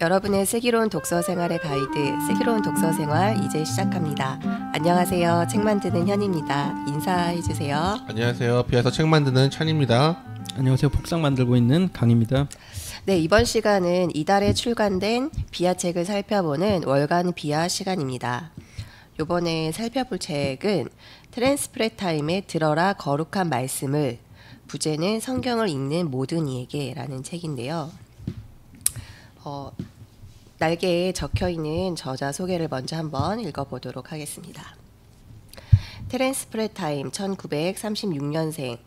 여러분의 슬기로운 독서 생활의 가이드, 슬기로운 독서 생활 이제 시작합니다. 안녕하세요. 책 만드는 현입니다. 인사해 주세요. 안녕하세요. 비아에서 책 만드는 찬입니다. 안녕하세요. 복상 만들고 있는 강입니다. 네, 이번 시간은 이달에 출간된 비아 책을 살펴보는 월간 비아 시간입니다. 이번에 살펴볼 책은 트랜스프레타임의 들어라 거룩한 말씀을, 부제는 성경을 읽는 모든 이에게라는 책인데요. 날개에 적혀있는 저자 소개를 먼저 한번 읽어보도록 하겠습니다. 테렌스 프레타임 1936년생,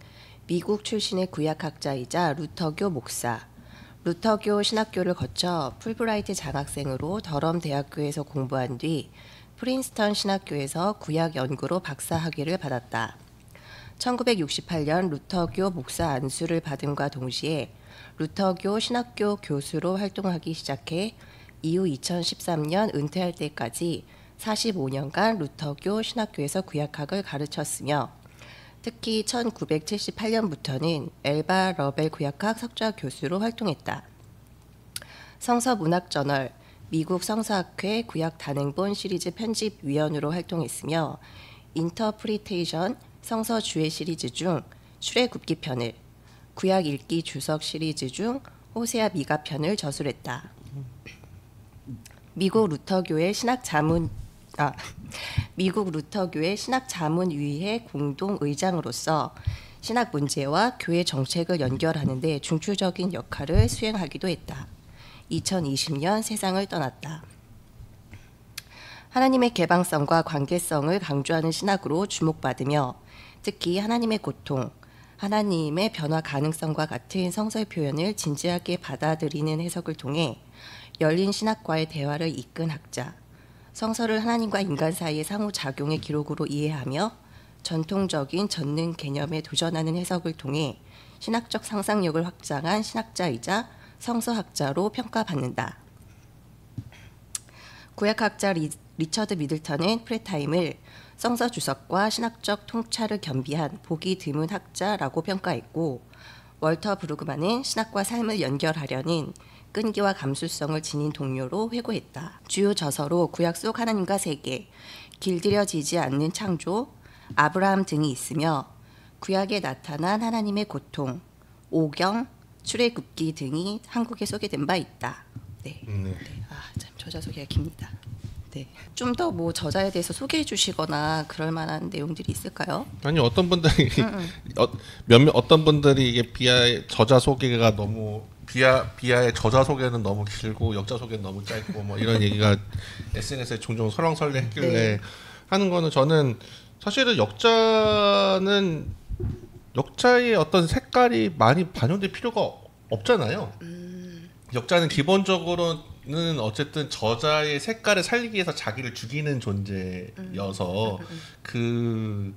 미국 출신의 구약학자이자 루터교 목사, 루터교 신학교를 거쳐 풀브라이트 장학생으로 더럼 대학교에서 공부한 뒤 프린스턴 신학교에서 구약 연구로 박사 학위를 받았다. 1968년 루터교 목사 안수를 받음과 동시에 루터교 신학교 교수로 활동하기 시작해 이후 2013년 은퇴할 때까지 45년간 루터교 신학교에서 구약학을 가르쳤으며 특히 1978년부터는 엘바 러벨 구약학 석좌 교수로 활동했다. 성서문학저널, 미국 성서학회 구약 단행본 시리즈 편집위원으로 활동했으며 인터프리테이션 성서 주해 시리즈 중 출애굽기 편을, 구약 읽기 주석 시리즈 중 호세아 미가 편을 저술했다. 미국 루터교회 신학자문위회 공동 의장으로서 신학 문제와 교회 정책을 연결하는 데 중추적인 역할을 수행하기도 했다. 2020년 세상을 떠났다. 하나님의 개방성과 관계성을 강조하는 신학으로 주목받으며 특히 하나님의 고통, 하나님의 변화 가능성과 같은 성서의 표현을 진지하게 받아들이는 해석을 통해 열린 신학과의 대화를 이끈 학자, 성서를 하나님과 인간 사이의 상호작용의 기록으로 이해하며 전통적인 전능 개념에 도전하는 해석을 통해 신학적 상상력을 확장한 신학자이자 성서학자로 평가받는다. 구약학자 리처드 미들턴은 프레타임을 성서 주석과 신학적 통찰을 겸비한 보기 드문 학자라고 평가했고, 월터 브루그만은 신학과 삶을 연결하려는 끈기와 감수성을 지닌 동료로 회고했다. 주요 저서로 구약 속 하나님과 세계, 길들여지지 않는 창조, 아브라함 등이 있으며 구약에 나타난 하나님의 고통, 오경, 출애굽기 등이 한국에 소개된 바 있다. 네. 참 저자 소개가 깁니다. 네. 좀 더 뭐 저자에 대해서 소개해 주시거나 그럴 만한 내용들이 있을까요? 아니, 어떤 분들이 어떤 분들이 이게 비아의 저자 소개가 너무 비아의 저자 소개는 너무 길고 역자 소개는 너무 짧고 뭐 이런 얘기가 SNS에 종종 설왕설래했길래 네. 하는 거는, 저는 사실은 역자의 어떤 색깔이 많이 반영될 필요가 없잖아요. 역자는 기본적으로는 어쨌든 저자의 색깔을 살리기 위해서 자기를 죽이는 존재여서 그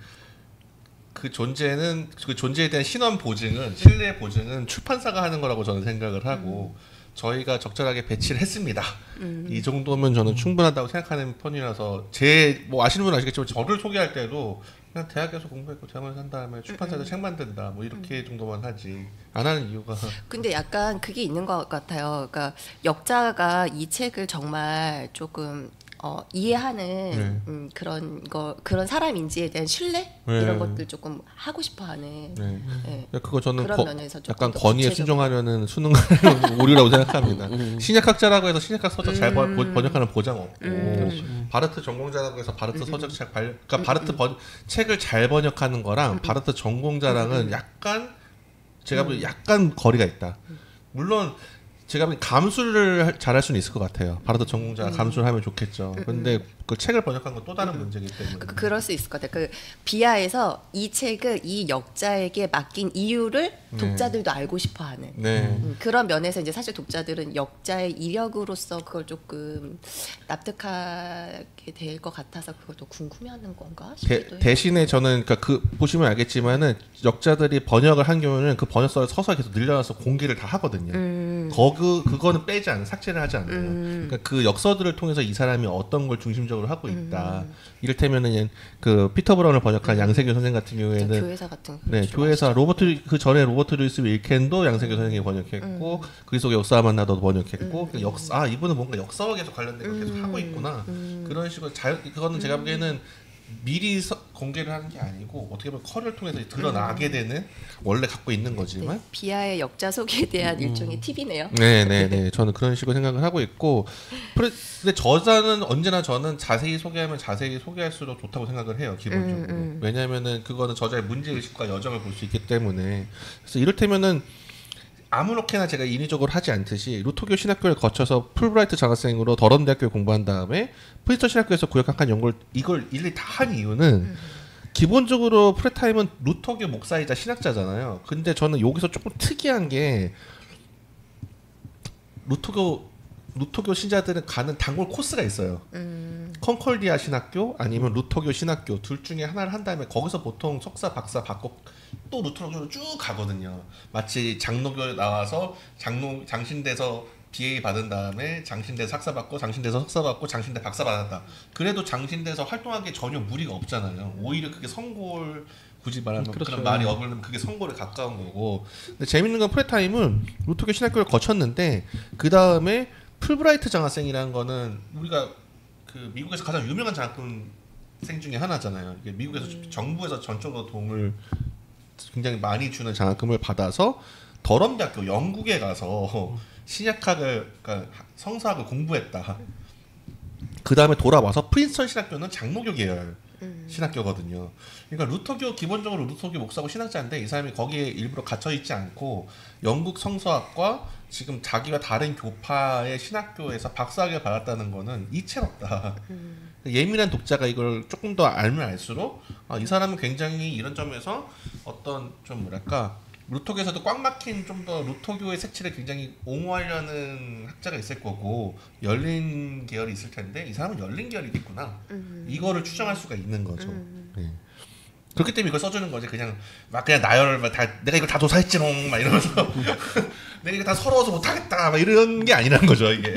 존재는, 그 존재에 대한 신원 보증은, 신뢰 보증은 출판사가 하는 거라고 저는 생각을 하고 저희가 적절하게 배치를 했습니다. 이 정도면 저는 충분하다고 생각하는 편이라서, 뭐 아시는 분은 아시겠지만 저를 소개할 때도 그냥 대학에서 공부했고 대학원에서 한 다음에 출판사에서 책 만든다 뭐 이렇게 정도만 하지, 안 하는 이유가. 근데 약간 그게 있는 것 같아요. 그러니까 역자가 이 책을 정말 조금 이해하는 그런 사람인지에 대한 신뢰 이런 것들 조금 하고 싶어하는. 그거 저는 그런 면에서 약간 권위에 순종하려는 수능하는 오류라고 생각합니다. 신약학자라고 해서 신약학 서적 잘 번역하는 보장 없고, 바르트 전공자라고 해서 바르트 서적 책 그러니까 바르트 책을 잘 번역하는 거랑 바르트 전공자랑은 약간 제가 보기엔 약간 거리가 있다. 물론 제가 보기엔 감수를 잘할 수는 있을 것 같아요. 바르트 전공자가 감수를 하면 좋겠죠. 근데 그 책을 번역한 건 또 다른 문제이기 때문에. 그럴 수 있을 것 같아요. 그 비아에서 이 책을 이 역자에게 맡긴 이유를 독자들도 알고 싶어하는 그런 면에서 이제 사실 독자들은 역자의 이력으로서 그걸 조금 납득하게 될 것 같아서 그걸 또 궁금해하는 건가 싶기도 해요. 대신에 저는 그 보시면 알겠지만은 역자들이 번역을 한 경우는 그 번역서를 서서히 계속 늘려놔서 공개를 다 하거든요. 그거는 빼지 않아요. 삭제를 하지 않아요. 그러니까 그 역서들을 통해서 이 사람이 어떤 걸 중심적으로 하고 있다. 이를테면은 그 피터 브라운을 번역한 양세교 선생 같은 경우에는 교회사 같은 네, 교회사 그 전에 로버트 루이스 윌켄도 양세교 선생이 번역했고 그리스도의 역사와 만나도 번역했고 이분은 뭔가 역사와 계속 관련된 걸 계속 하고 있구나. 그런 식으로 그거는 제가 보기에는 미리 공개를 하는 게 아니고 어떻게 보면 커리어를 통해서 드러나게 되는 원래 갖고 있는 거지만 비하의 역자 소개에 대한 일종의 팁이네요. 네네네. 저는 그런 식으로 생각을 하고 있고 근데 저자는 언제나 저는 자세히 소개하면 자세히 소개할수록 좋다고 생각을 해요. 기본적으로. 왜냐하면은 그거는 저자의 문제의식과 여정을 볼 수 있기 때문에 그래서 이를테면은 아무렇게나 제가 인위적으로 하지 않듯이 루터교 신학교를 거쳐서 풀브라이트 장학생으로 더런 대학교에 공부한 다음에 프린스턴 신학교에서 구역학한 연구를 이걸 일일이 다 한 이유는 기본적으로 프레타임은 루터교 목사이자 신학자잖아요. 근데 저는 여기서 조금 특이한 게 루터교 신자들은 가는 단골 코스가 있어요. 컨콜디아 신학교 아니면 루터교 신학교 둘 중에 하나를 한 다음에 거기서 보통 석사 박사 받고 또 루터교로 쭉 가거든요. 마치 장로교 나와서 장신대에서 BA 받은 다음에 장신대 석사 받고 장신대에서 석사 받고 장신대 박사 받았다. 그래도 장신대에서 활동하기에 전혀 무리가 없잖아요. 오히려 그게 성골 굳이 말하면 그렇죠. 그런 말이 어글리면 그게 선골에 가까운 거고. 근데 재밌는 건 프레타임은 루터교 신학교를 거쳤는데 그 다음에 풀브라이트 장학생이라는 거는 우리가 그 미국에서 가장 유명한 장학금생 중에 하나잖아요. 이게 미국에서 정부에서 전적으로 도움을 굉장히 많이 주는 장학금을 받아서 더럼 대학교 영국에 가서 신약학을 그러니까 성서학을 공부했다. 그 다음에 돌아와서 프린스턴 신학교는 장로교 계열 신학교거든요. 그러니까 루터교 기본적으로 루터교 목사고 신학자인데 이 사람이 거기에 일부러 갇혀 있지 않고 영국 성서학과 지금 자기와 다른 교파의 신학교에서 박사학위를 받았다는 거는 이채롭다. 예민한 독자가 이걸 조금 더 알면 알수록 이 사람은 굉장히 이런 점에서 어떤 좀 뭐랄까 루터교에서도 꽉 막힌 좀 더 루터교의 색채를 굉장히 옹호하려는 학자가 있을 거고 열린 계열이 있을 텐데 이 사람은 열린 계열이겠구나. 이거를 추정할 수가 있는 거죠. 네. 그렇기 때문에 이걸 써주는 거지. 그냥 나열을 내가 이걸 다 조사했지롱 막 이러면서 내가 이거 다 서러워서 못하겠다 막 이런 게 아니라는 거죠 이게.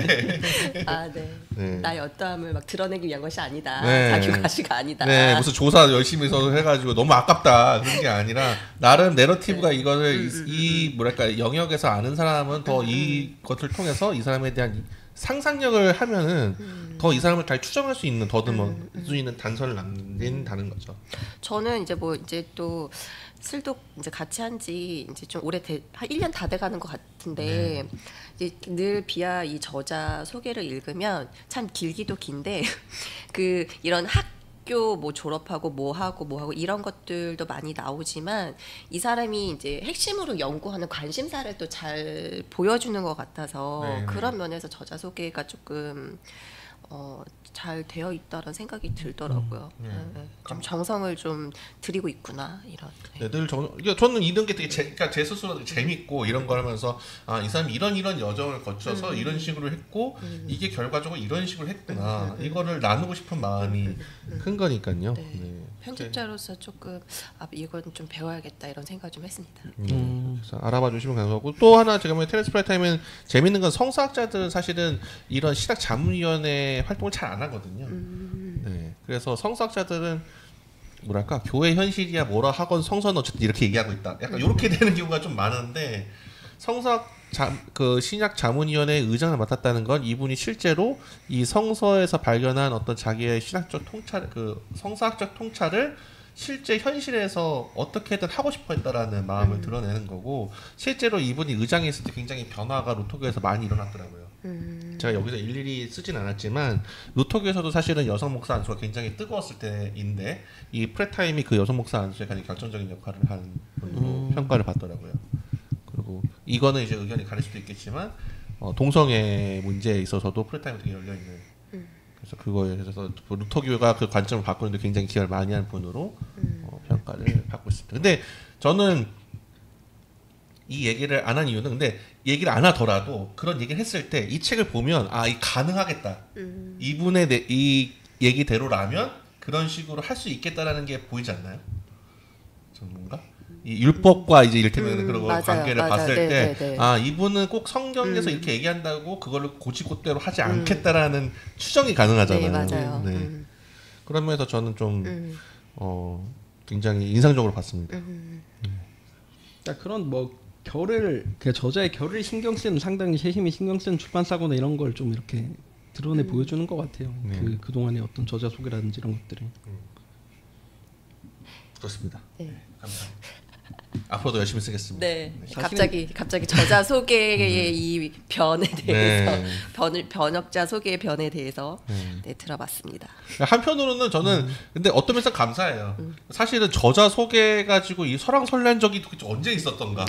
네. 나의 어떠함을 막 드러내기 위한 것이 아니다. 네. 자기 과시가 아니다. 네, 무슨 조사 열심히 해서 해가지고 너무 아깝다 그런 게 아니라 나름 내러티브가 이거를 이 뭐랄까 영역에서 아는 사람은 더 이것을 통해서 이 사람에 대한 상상력을 하면은 더 이 사람을 잘 추정할 수 있는 더듬어 수 있는 단서를 남긴다는 거죠. 저는 이제 또 슬독 이제 같이 한지 이제 좀 한 1년 다 돼가는 것 같은데 이제 늘 비아 이 저자 소개를 읽으면 참 길기도 긴데 그 이런 학교 뭐 졸업하고 뭐 하고 이런 것들도 많이 나오지만 이 사람이 이제 핵심으로 연구하는 관심사를 또 잘 보여주는 것 같아서 그런 면에서 저자 소개가 조금 잘 되어 있다는 생각이 들더라고요. 좀 정성을 좀 들이고 있구나 이런. 저는 이런 게 되게 그러니까 제 스스로 재밌고 이런 걸 하면서 이 사람이 이런 여정을 거쳐서 이런 식으로 했고 이게 결과적으로 이런 식으로 했구나. 이거를 나누고 싶은 마음이 큰 거니까요. 네. 편집자로서 조금 이건 좀 배워야겠다 이런 생각 좀 했습니다. 그래서 알아봐 주시면 감사하고 또 하나 제가 보면 테레스 프라이타임은 재밌는 건 성서학자들은 사실은 이런 신학 자문위원회 활동을 잘 안 하거든요. 네, 그래서 성서학자들은 뭐랄까 교회 현실이야 뭐라 하건 성서는 어쨌든 이렇게 얘기하고 있다. 약간 이렇게 되는 경우가 좀 많은데 그 신약 자문위원회의 의장을 맡았다는 건 이분이 실제로 이 성서에서 발견한 어떤 자기의 신학적 통찰, 그 성서학적 통찰을 실제 현실에서 어떻게든 하고 싶어했다라는 마음을 드러내는 거고 실제로 이분이 의장이 있을 때 굉장히 변화가 루터교에서 많이 일어났더라고요. 제가 여기서 일일이 쓰진 않았지만 루터교에서도 사실은 여성 목사 안수가 굉장히 뜨거웠을 때인데 이 프레타임이 그 여성 목사 안수에 가장 결정적인 역할을 한 분으로 평가를 받더라고요. 그리고 이거는 이제 의견이 갈릴 수도 있겠지만 동성애 문제에 있어서도 프레타임이 되게 열려있는 그래서 그거에 대해서 루터교가 그 관점을 바꾸는데 굉장히 기여를 많이 한 분으로 평가를 받고 있습니다. 근데 저는 이 얘기를 안 한 이유는 근데 얘기를 안 하더라도 그런 얘기를 했을 때 이 책을 보면 이 가능하겠다. 이분의 이 얘기대로라면 그런 식으로 할 수 있겠다라는 게 보이지 않나요? 전문가? 이 율법과 이제 이를테면 그런 맞아요, 관계를 맞아요. 봤을 네, 때 네, 네. 이분은 꼭 성경에서 이렇게 얘기한다고 그거를 고지고대로 하지 않겠다라는 추정이 가능하잖아요. 네, 맞아요. 네. 그런 면에서 저는 좀 굉장히 인상적으로 봤습니다. 그런 뭐 결을 그 저자의 결을 신경 쓰는 상당히 세심히 신경 쓰는 출판사거나 이런 걸 좀 이렇게 드러내 보여주는 것 같아요. 그 동안의 어떤 저자 소개라든지 이런 것들이. 그렇습니다. 네. 감사합니다. 앞으로도 열심히 쓰겠습니다. 네. 갑자기 저자 소개의 이 변에 대해서 번역자 소개의 변에 대해서 네, 들어봤습니다. 한편으로는 저는 근데 어떤 면에서 감사해요. 사실은 저자 소개 가지고 이 설왕설래적이 언제 있었던가,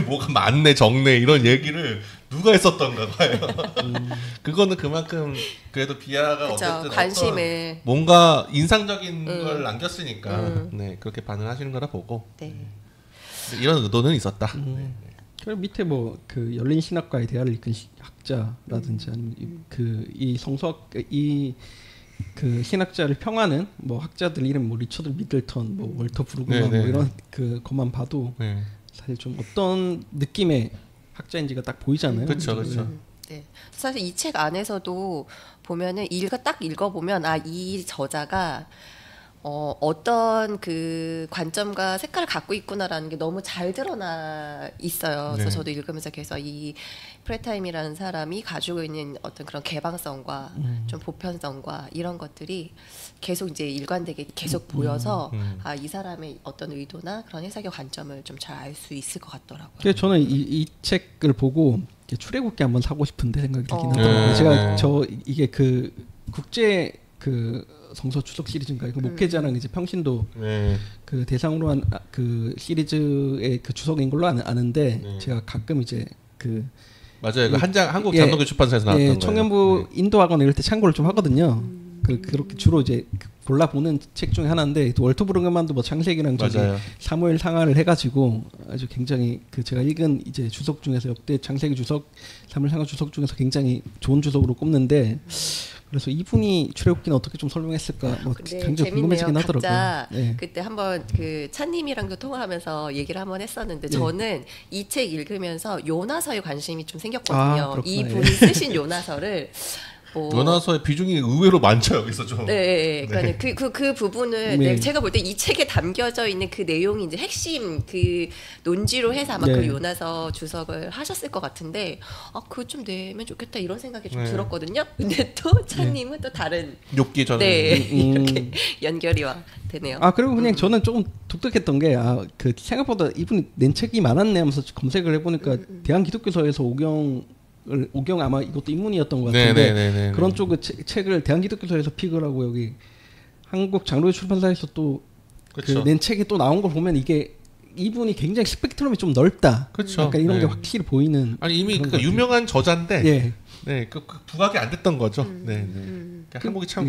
뭐가 많네 적네 이런 얘기를 누가 했었던가 봐요. 그거는 그만큼 그래도 비아가 그쵸, 어쨌든 관심을 뭔가 인상적인 걸 남겼으니까 네, 그렇게 반응하시는 거라 보고 네. 이런 의도는 있었다. 그리고 밑에 뭐 그 열린 신학과의 대화를 이끈 학자라든지 아니면 이 성서학 그 신학자를 평하는 뭐 학자들 이름 뭐 리처드 미들턴, 뭐 월터 브루그만 뭐 이런 그 것만 봐도 사실 좀 어떤 느낌의 학자인지가 딱 보이잖아요. 그렇죠. 네. 사실 이 책 안에서도 보면은 딱 읽어보면 이 저자가 어떤 그 관점과 색깔을 갖고 있구나라는 게 너무 잘 드러나 있어요. 그래서 저도 읽으면서 계속 이 프레타임이라는 사람이 가지고 있는 어떤 그런 개방성과 좀 보편성과 이런 것들이 계속 이제 일관되게 계속 보여서 이 사람의 어떤 의도나 그런 해석의 관점을 좀 잘 알 수 있을 것 같더라고요. 그래서 저는 이 책을 보고 출애굽기 한번 사고 싶은데 생각이 들긴 하더라고요. 제가 이게 그 국제 그 성서 추석 시리즈인가 그 목회자랑 이제 평신도 그 대상으로 한 그 시리즈의 그 주석인 걸로 아는데 제가 가끔 이제 그 맞아요. 그 한장 한국 장로교 출판사에서 나왔던 거예요. 청년부 인도학원 이럴 때 참고를 좀 하거든요. 그렇게 주로 이제 골라보는 책 중에 하나인데 또 월터 브루그만도 뭐 창세기랑 저기 사무엘 상하를 해가지고 아주 굉장히 그 제가 읽은 이제 주석 중에서 역대 창세기 주석, 사무엘 상하 주석 중에서 굉장히 좋은 주석으로 꼽는데 그래서 이분이 출애굽기는 어떻게 좀 설명했을까 뭐 굉장히 궁금해지긴 하더라고요. 네. 그때 한번 그 찬님이랑도 통화하면서 얘기를 한번 했었는데 저는 이 책 읽으면서 요나서에 관심이 좀 생겼거든요. 이분이 쓰신 요나서를 요나서의 비중이 의외로 많죠 여기서 좀. 네, 그러니까 그 부분을 제가 볼 때 이 책에 담겨져 있는 그 내용이 이제 핵심 그 논지로 해서 아마 그 요나서 주석을 하셨을 것 같은데 그거 좀 내면 좋겠다 이런 생각이 좀 들었거든요. 근데 또 찬님은 또 다른 욥기 저는 이렇게 연결이 되네요. 그리고 그냥 저는 조금 독특했던 게 그 생각보다 이분이 낸 책이 많았네 하면서 검색을 해보니까 대한기독교서에서 오경 아마 이것도 인문이었던 것 같은데 그런 쪽의 책을 대한기독교서에서 픽을 하고 여기 한국 장로교 출판사에서 또 낸 책이 또 나온 걸 보면 이게 이분이 굉장히 스펙트럼이 좀 넓다. 그렇죠. 약간 이런 게 확실히 보이는. 아니 이미 그 유명한 저자인데 그 부각이 안 됐던 거죠. 한국이 참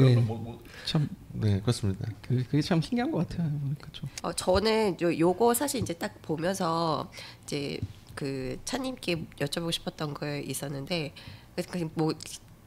참 그렇습니다. 그게 참 신기한 것 같아요. 그렇죠. 저는 요거 사실 이제 딱 보면서 이제 그 차님께 여쭤보고 싶었던 거 있었는데 뭐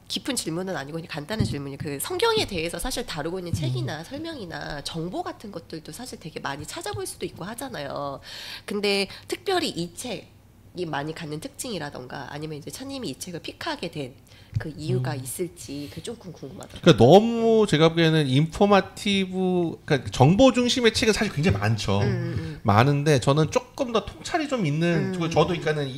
깊은 질문은 아니고 그냥 간단한 질문이 그 성경에 대해서 사실 다루고 있는 책이나 설명이나 정보 같은 것들도 사실 되게 많이 찾아볼 수도 있고 하잖아요. 근데 특별히 이 책이 많이 갖는 특징이라던가 아니면 이제 차님이 이 책을 픽하게 된 그 이유가 있을지 그게 조금 궁금하더라고요. 그러니까 너무 제가 보기에는 그러니까 정보 중심의 책은 사실 굉장히 많죠. 많은데 저는 조금 더 통찰이 좀 있는 저도 그러니까는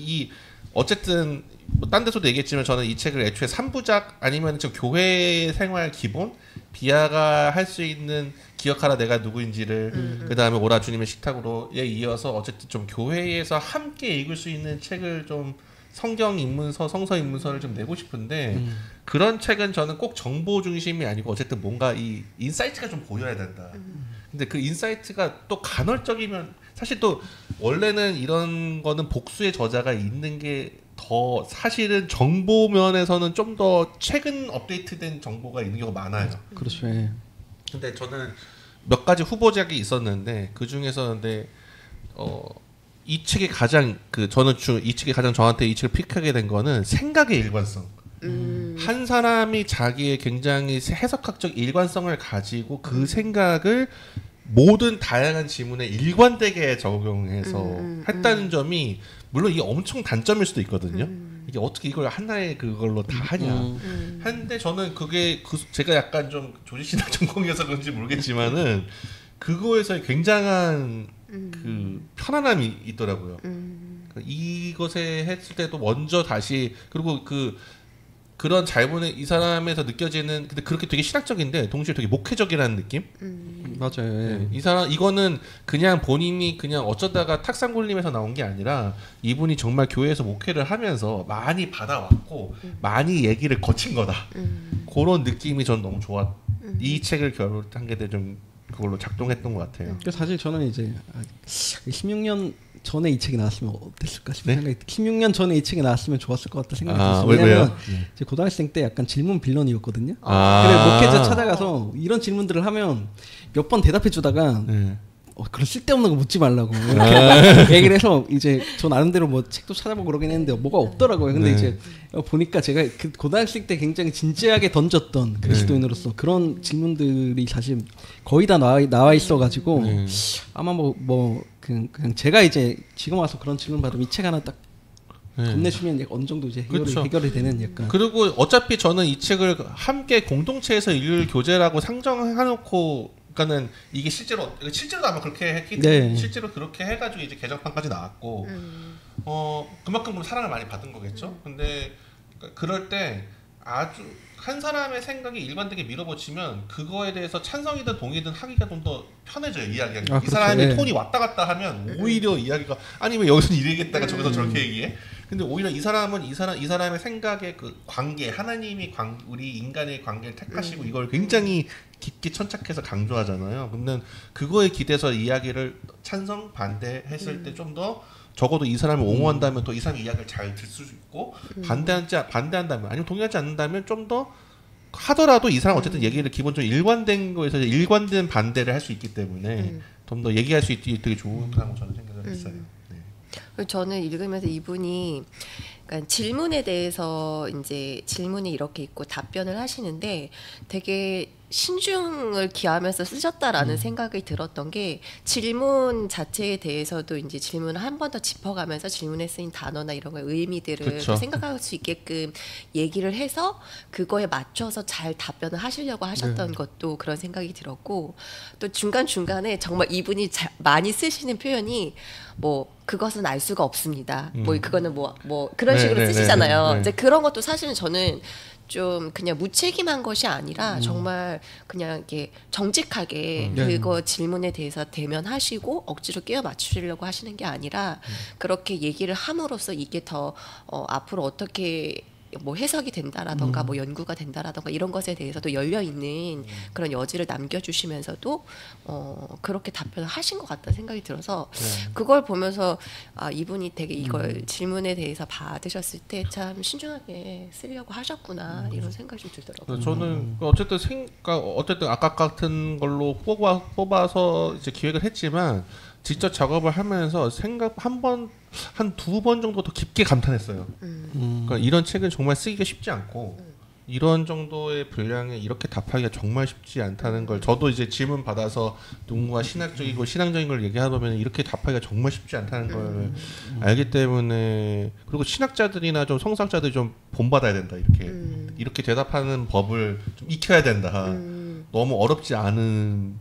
어쨌든 뭐 딴 데서도 얘기했지만 저는 이 책을 애초에 3부작 아니면 좀 교회 생활 기본 비아가 할 수 있는 기억하라 내가 누구인지를 그다음에 오라 주님의 식탁으로에 이어서 어쨌든 좀 교회에서 함께 읽을 수 있는 책을 좀 성경 입문서, 성서 입문서를 좀 내고 싶은데 그런 책은 저는 꼭 정보 중심이 아니고 어쨌든 뭔가 이 인사이트가 좀 보여야 된다. 근데 그 인사이트가 또 간헐적이면 사실 또 원래는 이런 거는 복수의 저자가 있는 게 더 사실은 정보 면에서는 좀 더 최근 업데이트된 정보가 있는 경우가 많아요. 그렇죠. 근데 저는 몇 가지 후보작이 있었는데 그 중에서 이 책이 가장 이 책이 가장 저한테 이 책을 픽하게 된 거는 생각의 일관성. 한 사람이 자기의 굉장히 해석학적 일관성을 가지고 그 생각을 모든 다양한 지문에 일관되게 적용해서 했다는 점이 물론 이게 엄청 단점일 수도 있거든요. 이게 어떻게 이걸 하나의 그걸로 다 하냐. 하는데 저는 그게 제가 약간 좀 조지신학 전공이어서 그런지 모르겠지만은 그거에서 굉장한 그 편안함이 있더라고요. 이것에 했을 때도 먼저 다시 그리고 그런 잘못에 이 사람에서 느껴지는 근데 그렇게 되게 신학적인데 동시에 되게 목회적이라는 느낌? 맞아요. 네. 이 사람 이거는 그냥 본인이 그냥 어쩌다가 탁상굴림에서 나온 게 아니라 이분이 정말 교회에서 목회를 하면서 많이 받아왔고 많이 얘기를 거친 거다. 그런 느낌이 전 너무 좋았. 이 책을 결한 게 좀 그걸로 작동했던 것 같아요. 사실 저는 이제 16년 전에 이 책이 나왔으면 어땠을까 싶은 네? 생각이 16년 전에 이 책이 나왔으면 좋았을 것 같다 생각이 아, 들었어요. 왜냐면 왜요? 제 고등학생 때 약간 질문 빌런이었거든요. 아. 그래 목회자 찾아가서 이런 질문들을 하면 몇 번 대답해 주다가 네. 그런 쓸데없는 거 묻지 말라고 이렇게 얘기를 해서 이제 저 나름대로 뭐 책도 찾아보고 그러긴 했는데 뭐가 없더라고요. 근데 네. 이제 보니까 제가 그 고등학생 때 굉장히 진지하게 던졌던 그리스도인으로서 그런 질문들이 사실 거의 다 나와 있어가지고 아마 그냥 제가 이제 지금 와서 그런 질문 받으면 이 책 하나 딱 건네주면 어느 정도 이제 해결이 되는 약간. 그리고 어차피 저는 이 책을 함께 공동체에서 읽을 교재라고 상정해놓고. 그러니까는 이게 실제로 아마 그렇게 했기 때문에 네. 실제로 그렇게 해가지고 이제 개정판까지 나왔고 그만큼 사랑을 많이 받은 거겠죠. 근데 그럴 때 아주 한 사람의 생각이 일관되게 밀어붙이면 그거에 대해서 찬성이든 동의든 하기가 좀 더 편해져요. 이야기가. 이 그렇죠. 사람의 네. 톤이 왔다 갔다 하면 오히려 이야기가 아니 왜 여기서 이렇게 얘기했다가 저기서 저렇게 얘기해? 근데 오히려 이 사람의 생각의 그 관계 하나님이 우리 인간의 관계를 택하시고 이걸 굉장히 깊게 천착해서 강조하잖아요. 근데 그거에 기대서 이야기를 찬성 반대했을 때 좀 더 적어도 이 사람을 옹호한다면 또 이 사람의 이야기를 잘 들을 수 있고 반대한다면 아니면 동의하지 않는다면 좀 더 하더라도 이 사람 어쨌든 얘기를 기본적으로 일관된 거에서 일관된 반대를 할 수 있기 때문에 좀 더 얘기할 수 있기 되게 좋다고 저는 생각을 했어요. 네. 저는 읽으면서 이분이 그러니까 질문에 대해서 이제 질문이 이렇게 있고 답변을 하시는데 되게 신중을 기하면서 쓰셨다라는 생각이 들었던 게 질문 자체에 대해서도 이제 질문을 한 번 더 짚어가면서 질문에 쓰인 단어나 이런 거의 의미들을 그쵸. 생각할 수 있게끔 얘기를 해서 그거에 맞춰서 잘 답변을 하시려고 하셨던 것도 그런 생각이 들었고 또 중간중간에 정말 이분이 많이 쓰시는 표현이 뭐 그것은 알 수가 없습니다. 뭐 그거는 뭐 그런 식으로 쓰시잖아요. 이제 그런 것도 사실은 저는 좀 그냥 무책임한 것이 아니라 정말 그냥 이렇게 정직하게 그거 질문에 대해서 대면하시고 억지로 끼워 맞추려고 하시는 게 아니라 그렇게 얘기를 함으로써 이게 더 앞으로 어떻게 뭐 해석이 된다라던가 뭐 연구가 된다라던가 이런 것에 대해서도 열려 있는 그런 여지를 남겨주시면서도 그렇게 답변을 하신 것 같다는 생각이 들어서 그걸 보면서 이분이 되게 이걸 질문에 대해서 받으셨을 때 참 신중하게 쓰려고 하셨구나 이런 생각이 좀 들더라고요. 저는 어쨌든 아까 같은 걸로 뽑아서 이제 기획을 했지만 직접 작업을 하면서 한 두 번 정도 더 깊게 감탄했어요. 그러니까 이런 책은 정말 쓰기가 쉽지 않고 이런 정도의 분량에 이렇게 답하기가 정말 쉽지 않다는 걸 저도 이제 질문 받아서 누군가 신학적이고 신앙적인 걸 얘기하다 이렇게 답하기가 정말 쉽지 않다는 걸 알기 때문에 그리고 신학자들이나 좀 성사학자들이 좀 본받아야 된다 이렇게 대답하는 법을 좀 익혀야 된다. 너무 어렵지 않은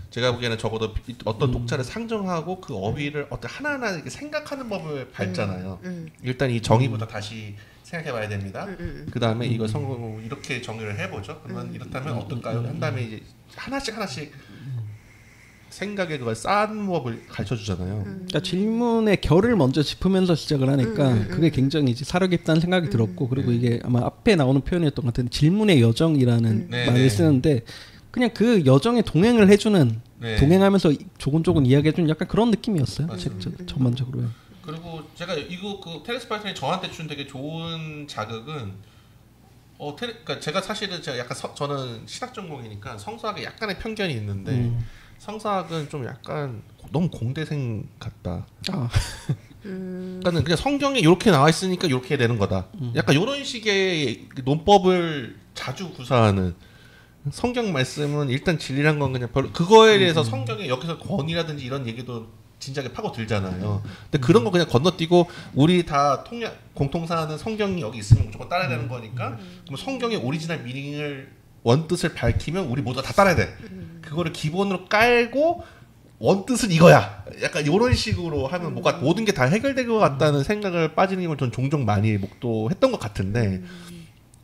제가 보기에는 적어도 어떤 독자를 상정하고 그 어휘를 어떤 하나하나 이렇게 생각하는 법을 밟잖아요. 일단 이 정의부터 다시 생각해봐야 됩니다. 그 다음에 이거 이렇게 정의를 해보죠. 그러면 이렇다면 어떨까요? 한 다음에 이제 하나씩 생각에 그걸 쌓는 법을 가르쳐주잖아요. 그러니까 질문의 결을 먼저 짚으면서 시작을 하니까 그게 굉장히 이제 사려 깊다는 생각이 들었고 그리고 이게 아마 앞에 나오는 표현이었던 것 같은데 질문의 여정이라는 말을 쓰는데 그냥 그 여정에 동행을 해주는 동행하면서 조곤조곤 이야기해주는 약간 그런 느낌이었어요. 전반적으로. 그리고 제가 이거 테레스 파이튼이 저한테 준 되게 좋은 자극은 그러니까 제가 사실은 약간 저는 신학 전공이니까 성서학에 약간의 편견이 있는데 성서학은 좀 약간 너무 공대생 같다. 그러니까 그냥 성경에 이렇게 나와 있으니까 이렇게 되는 거다. 약간 이런 식의 논법을 자주 구사하는. 성경 말씀은 일단 진리란 건 그냥 별로 그거에 대해서 성경에 여기서 권위라든지 이런 얘기도 진작에 파고 들잖아요. 근데 그런 거 그냥 건너뛰고 우리 다 공통사하는 성경이 여기 있으면 무조건 따라야 되는 거니까 그럼 성경의 오리지널 미닝을 원뜻을 밝히면 우리 모두 다 따라야 돼. 그거를 기본으로 깔고 원뜻은 이거야. 약간 이런 식으로 하면 뭔가 모든 게 다 해결될 것 같다는 생각을 빠지는 걸 전 종종 많이 목도했던 것 같은데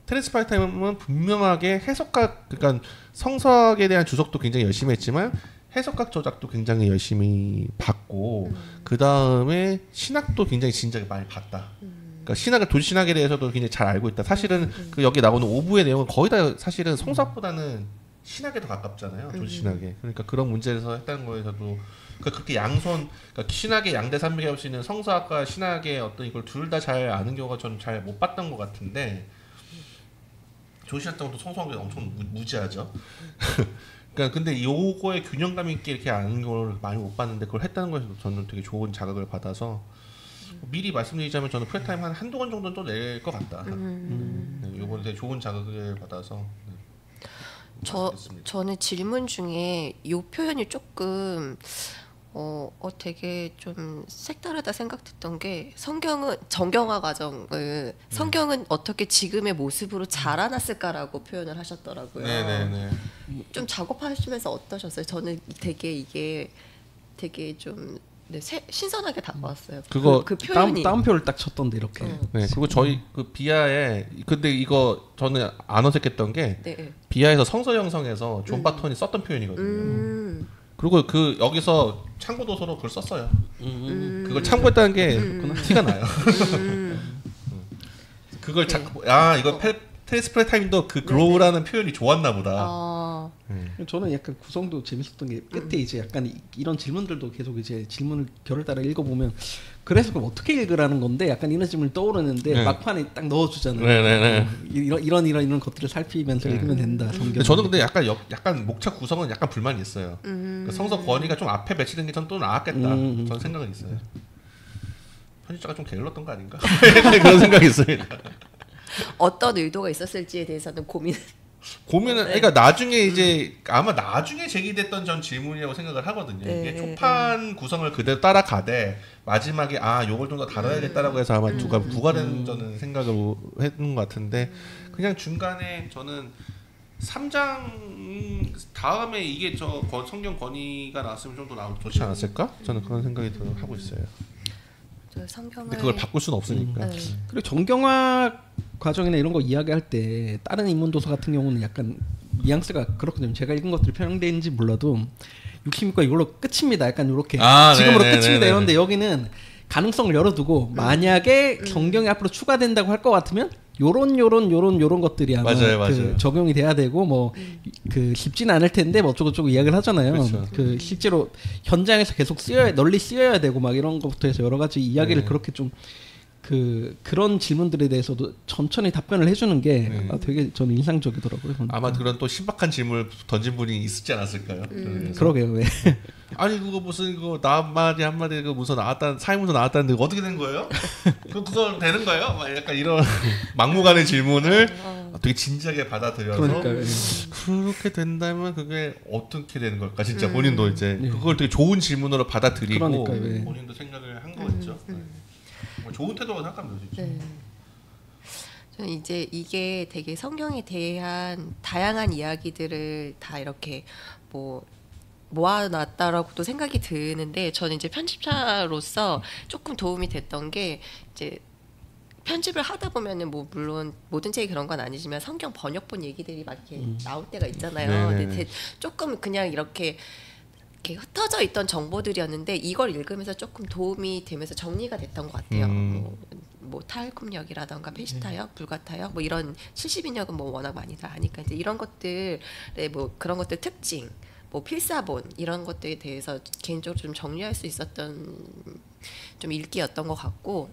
테레스 프레타임은 분명하게 해석학, 그러니까 성서학에 대한 주석도 굉장히 열심히 했지만 해석학 저작도 굉장히 열심히 봤고 그 다음에 신학도 굉장히 진작에 많이 봤다. 그러니까 신학을 도시신학에 대해서도 굉장히 잘 알고 있다. 사실은 그 여기 나오는 오부의 내용은 거의 다 사실은 성서학보다는 신학에 더 가깝잖아요. 도시신학에. 그러니까 그런 문제에서 했다는 거에서도 그러니까 그렇게 양손, 그러니까 신학의 양대 산맥이 할 수 있는 성서학과 신학의 어떤 이걸 둘 다 잘 아는 경우가 저는 잘 못 봤던 것 같은데 도시신학 때도 성서학이 엄청 무지하죠. 그러니까 근데 요거에 균형감 있게 이렇게 아는 걸 많이 못 봤는데 그걸 했다는 거에서 저는 되게 좋은 자극을 받아서 미리 말씀드리자면 저는 프레타임 한두 권 정도는 또 낼 것 같다. 네, 요번에 되게 좋은 자극을 받아서 저는 질문 중에 이 표현이 조금 되게 좀 색다르다 생각했던 게 성경은 정경화 과정을 성경은 어떻게 지금의 모습으로 자라났을까라고 표현을 하셨더라고요. 네네네. 좀 작업하시면서 어떠셨어요? 저는 되게 이게 되게 좀 신선하게 다가왔어요. 그거 그 표현이 따옴표를 딱 쳤던데 이렇게. 네, 그리고 저희 그 비하에 근데 이거 저는 안 어색했던 게 네. 비하에서 성서 형성에서 존 바턴이 썼던 표현이거든요. 그리고 그 여기서 참고 도서로 그걸 썼어요. 그걸 참고했다는 게 티가 나요. 그걸 이거 테레스 프레타임도 그 그로우라는 표현이 좋았나 보다. 저는 약간 구성도 재밌었던 게 끝에 이제 약간 이런 질문들도 계속 이제 질문을 결을 따라 읽어보면 그래서 그럼 어떻게 읽으라는 건데 약간 이런 질문이 떠오르는데 네. 막판에 딱 넣어주잖아요. 네네네. 이런 것들을 살피면서 읽으면 된다. 성경. 저는 근데 약간 목차 구성은 약간 불만이 있어요. 그러니까 성서 권위가 좀 앞에 배치된 게 전 또 나았겠다. 저는 생각은 있어요. 편집자가 좀 게을렀던 거 아닌가? 그런 생각이 있습니다. 어떤 의도가 있었을지에 대해서는 고민은 그러니까 나중에 이제 아마 나중에 제기됐던 전 질문이라고 생각을 하거든요. 이게 초판 구성을 그대로 따라가되 마지막에 요걸 좀 더 다뤄야겠다라고 해서 아마 부과된 저는 생각을 했는 것 같은데 그냥 중간에 저는 3장 다음에 이게 성경 권위가 나왔으면 좀 더 좋지 않았을까? 저는 그런 생각이 하고 있어요. 근데 그걸 바꿀 수는 없으니까. 그리고 정경화 과정이나 이런 거 이야기할 때 다른 인문 도서 같은 경우는 약간 뉘앙스가 그렇거든요. 제가 읽은 것들이 편향되는지 몰라도 66과 이걸로 끝입니다. 약간 이렇게 지금으로 끝입니다. 이런데 여기는 가능성을 열어두고 만약에 성경이 앞으로 추가된다고 할 것 같으면 요런 것들이 아마 맞아요. 적용이 돼야 되고 뭐 그 쉽지는 않을 텐데 뭐 어쩌고저쩌고 이야기를 하잖아요. 그렇죠. 그 실제로 현장에서 계속 널리 쓰여야 되고 막 이런 것부터 해서 여러 가지 이야기를 그렇게 좀 그런 질문들에 대해서도 천천히 답변을 해주는 게 되게 저는 인상적이더라고요. 아마 그런 또 신박한 질문을 던진 분이 있지 않았을까요? 그러게요. 왜? 아니 그거 무슨 그거 한마디 그 무슨 사회문서 나왔다는데 어떻게 된 거예요? 그거 되는 거예요? 막 약간 이런 막무가내 질문을 되게 진지하게 받아들여서 그렇게 된다면 그게 어떻게 되는 걸까? 진짜 본인도 이제 그걸 되게 좋은 질문으로 받아들이고 본인도 생각을 한 거겠죠. 좋은 태도가 생각합니다, 진짜. 저는 이제 이게 되게 성경에 대한 다양한 이야기들을 다 이렇게 모아놨다라고도 생각이 드는데 저는 이제 편집자로서 조금 도움이 됐던 게 이제 편집을 하다 보면은 뭐 물론 모든 책이 그런 건 아니지만 성경 번역본 얘기들이 막 이렇게 나올 때가 있잖아요. 근데 조금 그냥 이렇게 흩어져 있던 정보들이었는데 이걸 읽으면서 조금 도움이 되면서 정리가 됐던 것 같아요. 뭐 탈쿰역이라던가 페시타역, 불가타역, 뭐 이런 70인역은 뭐 워낙 많이들 아니까 이제 이런 것들의 뭐 그런 것들 특징, 뭐 필사본 이런 것들에 대해서 개인적으로 좀 정리할 수 있었던 좀 읽기였던 것 같고.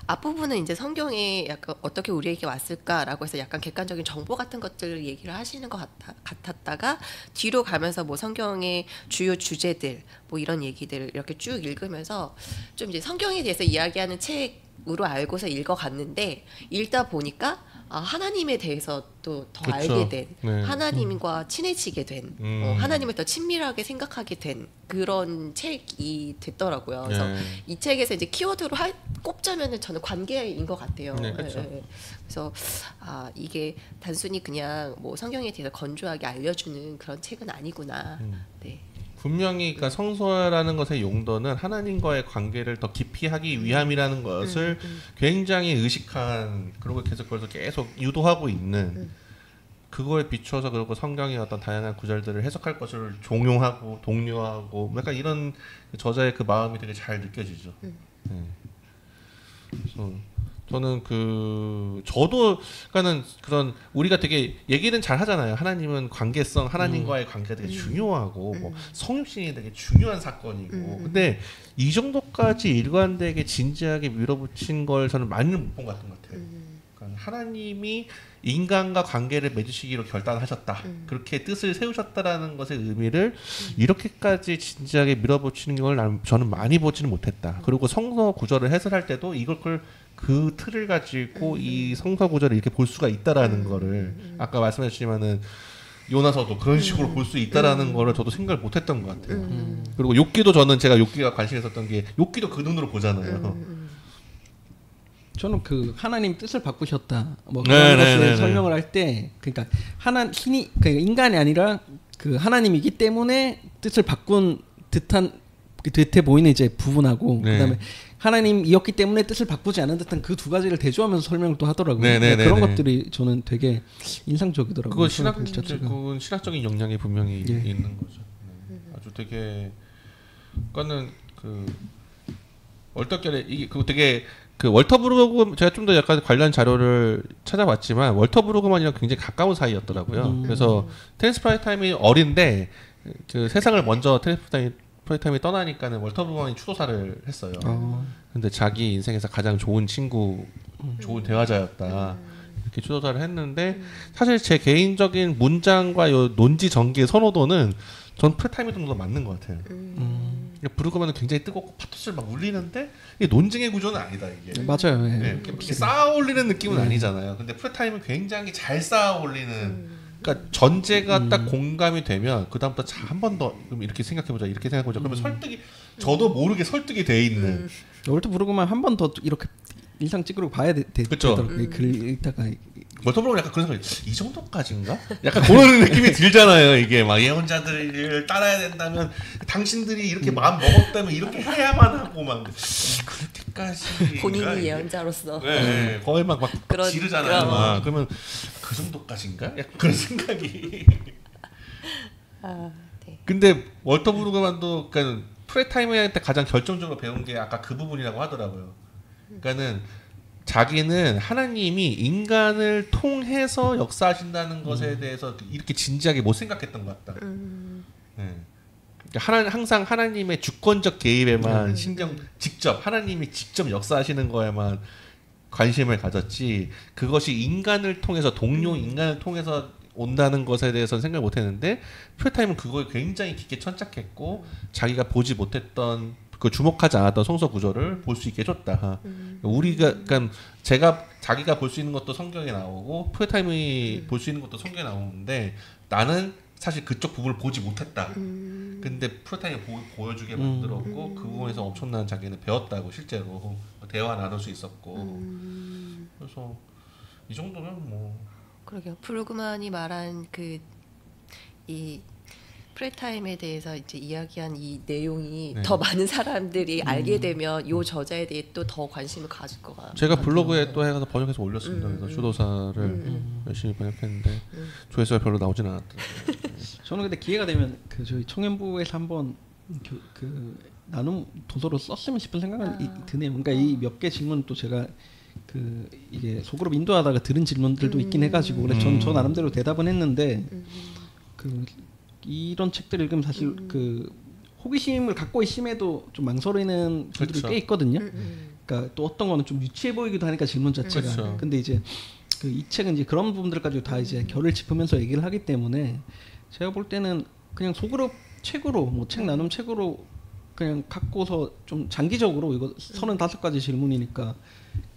앞부분은 이제 성경이 약간 어떻게 우리에게 왔을까라고 해서 약간 객관적인 정보 같은 것들을 얘기를 하시는 것 같았다가 뒤로 가면서 뭐 성경의 주요 주제들 뭐 이런 얘기들을 이렇게 쭉 읽으면서 좀 이제 성경에 대해서 이야기하는 책으로 알고서 읽어갔는데 읽다 보니까 하나님에 대해서 또 더 그쵸. 알게 된 네. 하나님과 친해지게 된 하나님을 더 친밀하게 생각하게 된 그런 책이 됐더라고요. 그래서 네. 이 책에서 이제 키워드로 꼽자면은 저는 관계인 것 같아요. 네, 그쵸. 그래서 이게 단순히 그냥 뭐 성경에 대해서 건조하게 알려주는 그런 책은 아니구나. 네. 분명히 그러니까 성서라는 것의 용도는 하나님과의 관계를 더 깊이 하기 위함이라는 것을 굉장히 의식한, 그리고 계속 그래서 계속 유도하고 있는, 그거에 비추어서 그리고 성경의 어떤 다양한 구절들을 해석할 것을 종용하고 독려하고 약간 이런 저자의 그 마음이 되게 잘 느껴지죠. 네. 그래서 저는 저도 그러니까는 그런 우리가 되게 얘기는 잘 하잖아요. 하나님은 관계성, 하나님과의 관계가 되게 중요하고 뭐 성육신이 되게 중요한 사건이고. 근데 이 정도까지 일관되게 진지하게 밀어붙인 걸 저는 많이는 못 본 것 같은 것 같아요. 그러니까 하나님이 인간과 관계를 맺으시기로 결단하셨다. 그렇게 뜻을 세우셨다라는 것의 의미를 이렇게까지 진지하게 밀어붙이는 걸 저는 많이 보지는 못했다. 그리고 성서 구절을 해설할 때도 이걸 그 틀을 가지고 이 성서 구절을 이렇게 볼 수가 있다라는 거를 아까 말씀하셨지만은 요나서도 그런 식으로 볼 수 있다라는 거를 저도 생각을 못했던 것 같아요. 그리고 욥기도 제가 욥기가 관심 있었던 게 욥기도 그 눈으로 보잖아요. 저는 그 하나님 뜻을 바꾸셨다 뭐 그런 것을 설명을 할 때 그러니까 신이 그러니까 인간이 아니라 그 하나님이기 때문에 뜻을 바꾼 듯한 듯해 보이는 이제 부분하고 그다음에 하나님이었기 때문에 뜻을 바꾸지 않은 듯한 그 두 가지를 대조하면서 설명을 또 하더라고요. 그런 것들이 저는 되게 인상적이더라고요. 그건 신학적인 영향이 분명히 있는 거죠. 아주 되게 그거는 얼떨결에 이게 되게 월터 브루그 제가 좀 더 약간 관련 자료를 찾아봤지만 월터 브루그만이랑 굉장히 가까운 사이였더라고요. 그래서 테니스 프라이타임이 어린데 그 세상을 먼저 테니스 프라이타임이 떠나니까는 월터 브루그만이 추도사를 했어요. 근데 자기 인생에서 가장 좋은 친구, 좋은 대화자였다. 이렇게 추도사를 했는데 사실 제 개인적인 문장과 요 논지 전개의 선호도는 전 프라이타임이 좀 더 맞는 것 같아요. 브루그만은 굉장히 뜨겁고 파토스를 막 울리는데 이게 논증의 구조는 아니다 이게. 맞아요. 이렇게 쌓아 올리는 느낌은 아니잖아요. 근데 프레타임은 굉장히 잘 쌓아 올리는. 그러니까 전제가 딱 공감이 되면 그 다음부터 한 번 더 이렇게 생각해보자, 이렇게 생각해보자. 그러면 설득이 저도 모르게 설득이 돼 있는. 월터 브루그만 한 번 더 이렇게 인상 찌그러 봐야 되더라고요. 글 읽다가. 월터 브루그는 약간 그런 생각이 이 정도까지인가? 약간 그런 느낌이 들잖아요. 이게 막 예언자들을 따라야 된다면 당신들이 이렇게 마음 먹었다면 이렇게 해야만 하고 막 그렇게까지 본인이 예언자로서 거의 막 지르잖아요. 막. 그러면 그 정도까지인가? 약간 그런 생각이. 네. 근데 월터 브루그만도 그러니까 프레타임에 때 가장 결정적으로 배운 게 아까 그 부분이라고 하더라고요. 그러니까는 자기는 하나님이 인간을 통해서 역사하신다는 것에 대해서 이렇게 진지하게 못 생각했던 것 같다. 그러니까 항상 하나님의 주권적 개입에만 직접 하나님이 직접 역사하시는 거에만 관심을 가졌지 그것이 인간을 통해서 인간을 통해서 온다는 것에 대해서는 생각을 못했는데 프레타임은 그거에 굉장히 깊게 천착했고 자기가 보지 못했던 주목하지 않았던 성서 구조를 볼 수 있게 해줬다. 그러니까 자기가 볼 수 있는 것도 성경에 나오고 프레타임이 볼 수 있는 것도 성경에 나오는데 나는 사실 그쪽 부분을 보지 못했다. 근데 프레타임이 보여주게 만들었고 그 부분에서 엄청난 자기는 배웠다고 실제로 대화 나눌 수 있었고 그래서 이 정도면 뭐 그러게요. 브루그만이 말한 이 프레타임에 대해서 이제 이야기한 이 내용이 더 많은 사람들이 알게 되면 이 저자에 대해 또 더 관심을 가질 것 같아요. 제가 블로그에 또 해서 번역해서 올렸습니다. 그래서 추도사를 열심히 번역했는데 조회수가 별로 나오진 않았더라고요. 저는 근데 기회가 되면 저희 청년부에서 한번 나눔 도서로 썼으면 싶은 생각은 드네요. 그러니까 이 몇 개 질문 또 제가 이게 소그룹 인도하다가 들은 질문들도 있긴 해가지고 그래서 저 나름대로 대답은 했는데 이런 책들 읽으면 사실 호기심을 갖고 있음에도 좀 망설이는 분들이 꽤 있거든요. 그러니까 또 어떤 거는 좀 유치해 보이기도 하니까 질문 자체가. 근데 이제 이 책은 이제 그런 부분들 가지고 다 이제 결을 짚으면서 얘기를 하기 때문에 제가 볼 때는 그냥 소그룹 책으로 책 나눔 책으로 그냥 갖고서 좀 장기적으로 이거 35가지 질문이니까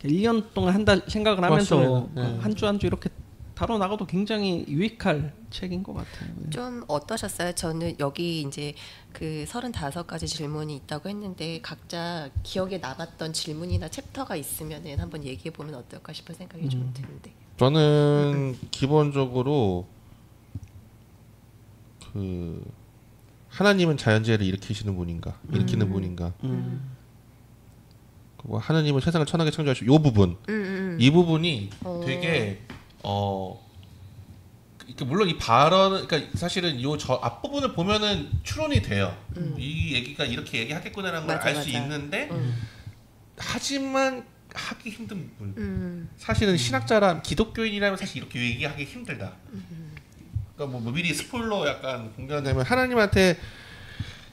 1년 동안 한다 생각을 하면서 한 주 한 주 이렇게 다뤄 나가도 굉장히 유익할 책인 것 같아요. 좀 어떠셨어요? 저는 여기 이제 그 35가지 질문이 있다고 했는데 각자 기억에 남았던 질문이나 챕터가 있으면은 한번 얘기해 보면 어떨까 싶은 생각이 좀 드는데. 저는 기본적으로 그 하나님은 자연재해를 일으키시는 분인가, 일으키는 분인가. 그리고 하나님은 세상을 천하게 창조하시고 이 부분, 이 부분이 되게 물론 이 발언은 그러니까 사실은 저 앞부분을 보면은 추론이 돼요. 이 얘기가 이렇게 얘기하겠구나라는 걸 알 수 있는데 하지만 하기 힘든 부분. 사실은 신학자라 기독교인이라면 사실 이렇게 얘기하기 힘들다. 그러니까 뭐 미리 스포일러 약간 공개하자면 하나님한테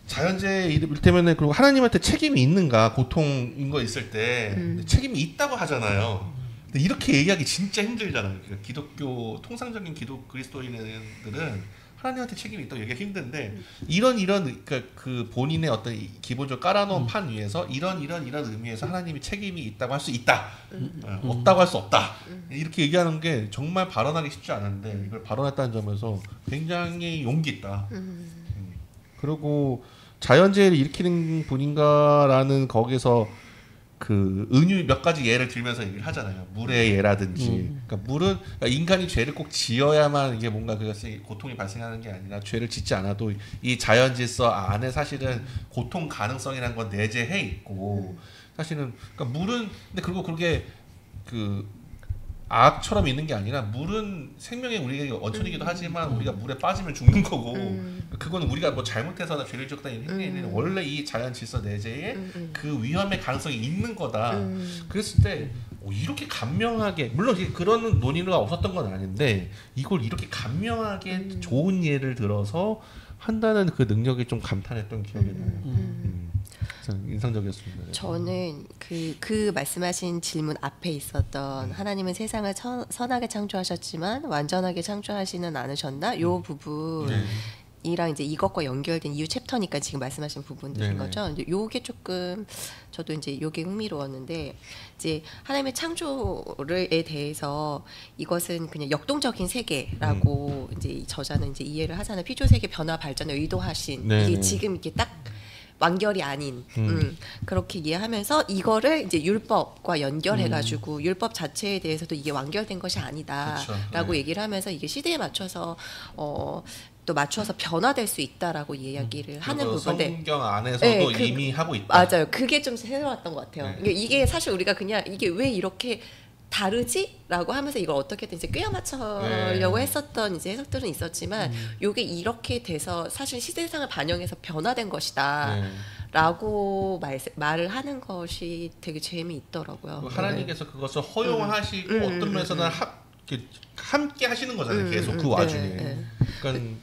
자연재해 이를테면은 그리고 하나님한테 책임이 있는가 고통인 거 있을 때 책임이 있다고 하잖아요. 근데 이렇게 얘기하기 진짜 힘들잖아요. 그러니까 기독교 통상적인 그리스도인들은 하나님한테 책임이 있다고 얘기하기 힘든데 이런 그러니까 그 본인의 어떤 기본적으로 깔아놓은 판 위에서 이런 의미에서 하나님이 책임이 있다고 할 수 있다, 없다고 할 수 없다 이렇게 얘기하는 게 정말 발언하기 쉽지 않은데 이걸 발언했다는 점에서 굉장히 용기 있다. 그리고 자연재해를 일으키는 분인가라는 거기서 그 은유 몇 가지 예를 들면서 얘기를 하잖아요. 물의 예라든지. 그러니까 물은 그러니까 인간이 죄를 꼭 지어야만 이게 뭔가 그것이 고통이 발생하는 게 아니라 죄를 짓지 않아도 이 자연 질서 안에 사실은 고통 가능성이라는 건 내재해 있고 사실은 그러니까 물은 근데 그리고 그게 그 악처럼 있는 게 아니라 물은 생명의 우리에게 원천이기도 하지만 우리가 물에 빠지면 죽는 거고 그건 우리가 뭐 잘못해서나 죄를 지었다 이런 행위는 원래 이 자연 질서 내재에 그 위험의 가능성이 있는 거다. 그랬을 때 이렇게 간명하게 물론 그런 논의가 없었던 건 아닌데 이걸 이렇게 간명하게 좋은 예를 들어서 한다는 그 능력이 좀 감탄했던 기억이 나요. 인상적이었습니다. 저는 그 말씀하신 질문 앞에 있었던 하나님은 세상을 선하게 창조하셨지만 완전하게 창조하지는 않으셨나? 요 부분이랑 이제 이것과 연결된 이유 챕터니까 지금 말씀하신 부분들인 거죠. 요게 조금 저도 이제 요게 흥미로웠는데 이제 하나님의 창조에 대해서 이것은 그냥 역동적인 세계라고 이제 이 저자는 이제 이해를 하잖아요. 피조 세계 변화 발전을 의도하신 이게 지금 이렇게 딱 완결이 아닌 그렇게 이해하면서 이거를 이제 율법과 연결해가지고 율법 자체에 대해서도 이게 완결된 것이 아니다라고 얘기를 하면서 이게 시대에 맞춰서 또 맞추어서 변화될 수 있다라고 이야기를 하는 부분인데 성경 안에서도 이미 하고 있다. 맞아요. 그게 좀 새로웠던 것 같아요. 이게 사실 우리가 그냥 이게 왜 이렇게 다르지? 라고 하면서 이걸 어떻게든 이제 꿰어 맞추려고 했었던 이제 해석들은 있었지만 요게 이렇게 돼서 사실 시대상을 반영해서 변화된 것이다 라고 말을 하는 것이 되게 재미있더라고요. 하나님께서 그것을 허용하시고 어떤 면에서는 함께 하시는 거잖아요. 계속 그 와중에. 그러니까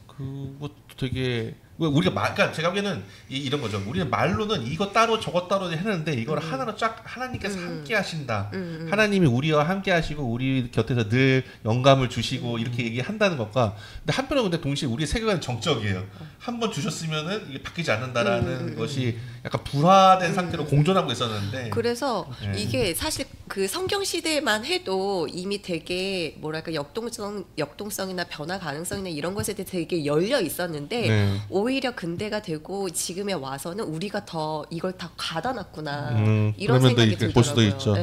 그것도 되게 우리가 그러니까 제가 보기에는 이런 거죠. 우리는 말로는 이거 따로 저거 따로 했는데 이걸 하나로 쫙 하나님께서 함께 하신다. 하나님이 우리와 함께 하시고 우리 곁에서 늘 영감을 주시고 이렇게 얘기한다는 것과 근데 한편으로 근데 동시에 우리의 세계관은 정적이에요. 한 번 주셨으면은 이게 바뀌지 않는다라는 것이 약간 불화된 상태로 공존하고 있었는데 그래서 이게 사실 그 성경 시대만 해도 이미 되게 뭐랄까 역동성이나 변화 가능성이나 이런 것에 대해 되게 열려 있었는데 오히려 근대가 되고 지금에 와서는 우리가 더 이걸 다 가다놨구나 이런 생각이 들더라고요. 볼 수도 있죠.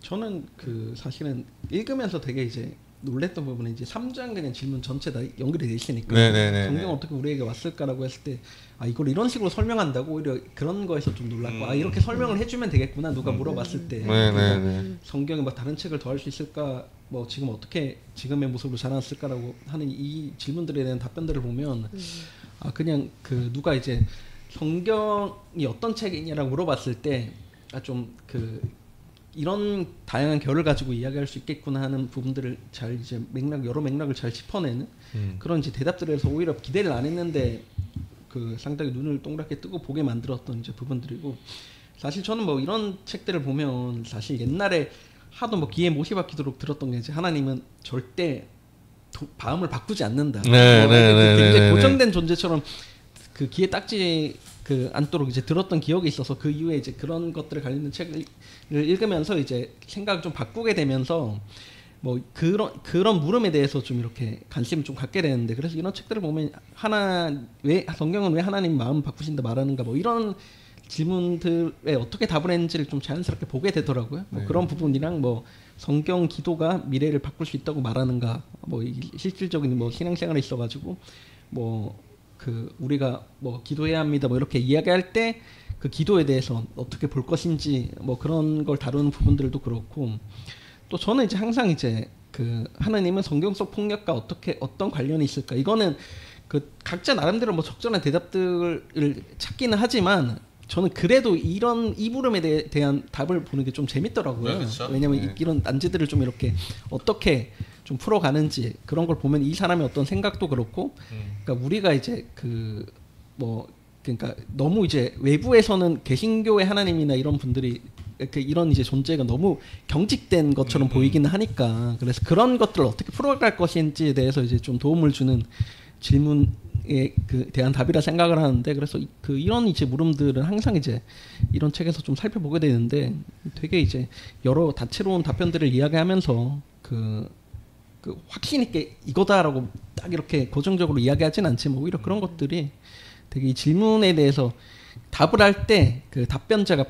저는 그 사실은 읽으면서 되게 이제 놀랬던 부분은 이제 3장 그냥 질문 전체 다 연결이 돼 있으니까 성경 어떻게 우리에게 왔을까라고 했을 때 이걸 이런 식으로 설명한다고 오히려 그런 거에서 좀 놀랐고 이렇게 설명을 해주면 되겠구나 누가 물어봤을 때 성경에 뭐 다른 책을 더할 수 있을까 뭐 지금 어떻게 지금의 모습으로 자라났을까라고 하는 이 질문들에 대한 답변들을 보면 그냥 그 누가 이제 성경이 어떤 책이냐라고 물어봤을 때 좀 그 이런 다양한 결을 가지고 이야기할 수 있겠구나 하는 부분들을 잘 이제 여러 맥락을 잘 짚어내는 그런 이제 대답들을 해서 오히려 기대를 안 했는데 그 상당히 눈을 동그랗게 뜨고 보게 만들었던 이제 부분들이고 사실 저는 뭐 이런 책들을 보면 사실 옛날에 하도 뭐 귀에 못이 박히도록 들었던 게 이제 하나님은 절대 마음을 바꾸지 않는다. 굉장히 고정된 존재처럼 그 귀에 딱지 그 않도록 이제 들었던 기억이 있어서 그 이후에 이제 그런 것들을 관련된 책을 읽으면서 이제 생각을 좀 바꾸게 되면서 뭐 그런 물음에 대해서 좀 이렇게 관심을 좀 갖게 되는데, 그래서 이런 책들을 보면 왜 성경은 왜 하나님 마음 바꾸신다 말하는가 뭐 이런 질문들에 어떻게 답을 했는지를 좀 자연스럽게 보게 되더라고요. 뭐 그런 부분이랑 뭐 성경 기도가 미래를 바꿀 수 있다고 말하는가, 뭐 실질적인 뭐 신앙생활에 있어가지고 뭐 그 우리가 뭐 기도해야 합니다 뭐 이렇게 이야기할 때 그 기도에 대해서 어떻게 볼 것인지 뭐 그런 걸 다루는 부분들도 그렇고, 또 저는 이제 항상 이제 그 하나님은 성경 속 폭력과 어떤 관련이 있을까, 이거는 그 각자 나름대로 뭐 적절한 대답들을 찾기는 하지만 저는 그래도 이 물음에 대한 답을 보는 게 좀 재밌더라고요. 그렇죠. 왜냐면 이런 난제들을 좀 이렇게 어떻게 좀 풀어가는지 그런 걸 보면 이 사람의 어떤 생각도 그렇고, 그러니까 우리가 이제 그러니까 너무 이제 외부에서는 개신교의 하나님이나 이런 분들이 이런 이제 존재가 너무 경직된 것처럼 보이기는 하니까, 그래서 그런 것들을 어떻게 풀어갈 것인지에 대해서 이제 좀 도움을 주는 질문에 대한 답이라 생각을 하는데, 그래서 이런 이제 물음들은 항상 이제 이런 책에서 좀 살펴보게 되는데, 되게 이제 여러 다채로운 답변들을 이야기하면서 그 확신 있게 이거다라고 딱 이렇게 고정적으로 이야기하진 않지만 오히려 그런 것들이 되게 이 질문에 대해서 답을 할 때 그 답변자가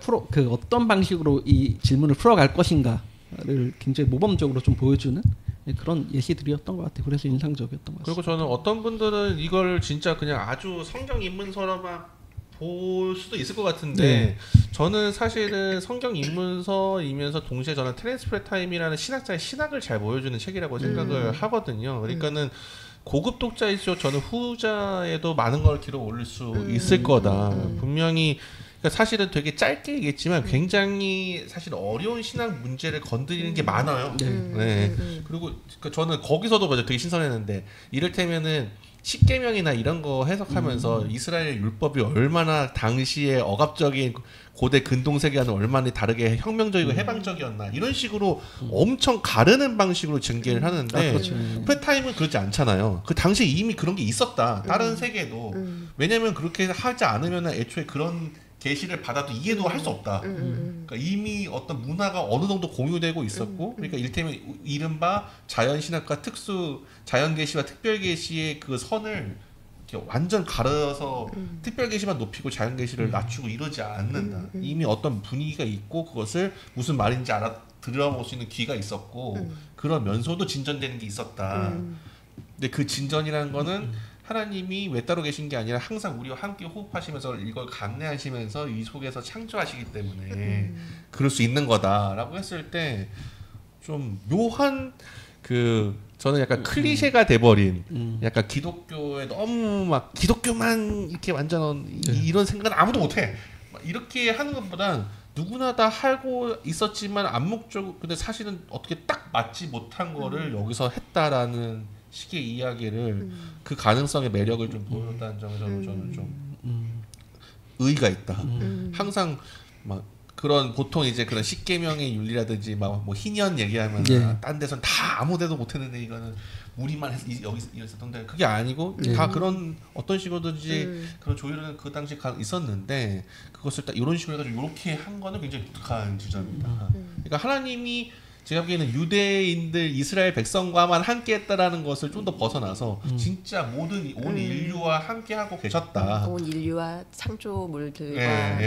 어떤 방식으로 이 질문을 풀어갈 것인가를 굉장히 모범적으로 좀 보여주는 그런 예시들이었던 것 같아요. 그래서 인상적이었던 것 같아요. 그리고 저는 어떤 분들은 이걸 진짜 그냥 아주 성경 인문서로만 볼 수도 있을 것 같은데, 저는 사실은 성경 인문서이면서 동시에 저는 테렌스 프레타임이라는 신학자의 신학을 잘 보여주는 책이라고 생각을 하거든요. 그러니까는 고급 독자일수록 저는 후자에도 많은 걸 길어 올릴 수 있을 거다. 분명히 그러니까 사실은 되게 짧게 얘기했지만 굉장히 사실 어려운 신학 문제를 건드리는 게 많아요. 그리고 저는 거기서도 맞아 되게 신선했는데, 이를테면은 십계명이나 이런 거 해석하면서 이스라엘 율법이 얼마나 당시에 억압적인 고대 근동세계와는 얼마나 다르게 혁명적이고 해방적이었나, 이런 식으로 엄청 가르는 방식으로 전개를 하는데, 그렇죠. 프레타임은 그렇지 않잖아요. 그 당시에 이미 그런 게 있었다. 다른 세계도. 왜냐면 그렇게 하지 않으면 애초에 그런 계시를 받아도 이해도 할 수 없다. 그러니까 이미 어떤 문화가 어느 정도 공유되고 있었고, 그러니까 일테면 이른바 자연신학과 자연계시와 특별계시의 그 선을 이렇게 완전 가려서 특별계시만 높이고 자연계시를 낮추고 이러지 않는다. 이미 어떤 분위기가 있고 그것을 무슨 말인지 들어볼 수 있는 귀가 있었고, 그러면서도 진전되는 게 있었다. 근데 그 진전이라는 거는 하나님이 외따로 계신 게 아니라 항상 우리와 함께 호흡하시면서 이걸 감내하시면서 이 속에서 창조하시기 때문에 그럴 수 있는 거다라고 했을 때 좀 묘한 저는 약간 클리셰가 돼버린 약간 기독교에 너무 막 기독교만 이렇게 완전 이런 생각은 아무도 못해 이렇게 하는 것보단 누구나 다 하고 있었지만 암묵적으로 근데 사실은 어떻게 딱 맞지 못한 거를 여기서 했다라는 식의 이야기를 그 가능성의 매력을 좀 보여줬다는 점에서 저는 좀 의의가 있다. 항상 막 그런 보통 이제 그런 십계명의 윤리라든지 막 뭐 희년 얘기하면 딴 데선 다 아무데도 못했는데 이거는 우리만 여기서 했었던데 그게 아니고 다 그런 어떤 식으로든지 그런 조율은 그 당시 있었는데 그것을 딱 이런 식으로 해가지고 이렇게 한 거는 굉장히 독특한 지점이다. 그러니까 하나님이 제가 보기에는 유대인들 이스라엘 백성과만 함께했다라는 것을 좀 더 벗어나서 진짜 모든 온 인류와 함께하고 계셨다. 온 인류와 창조물들과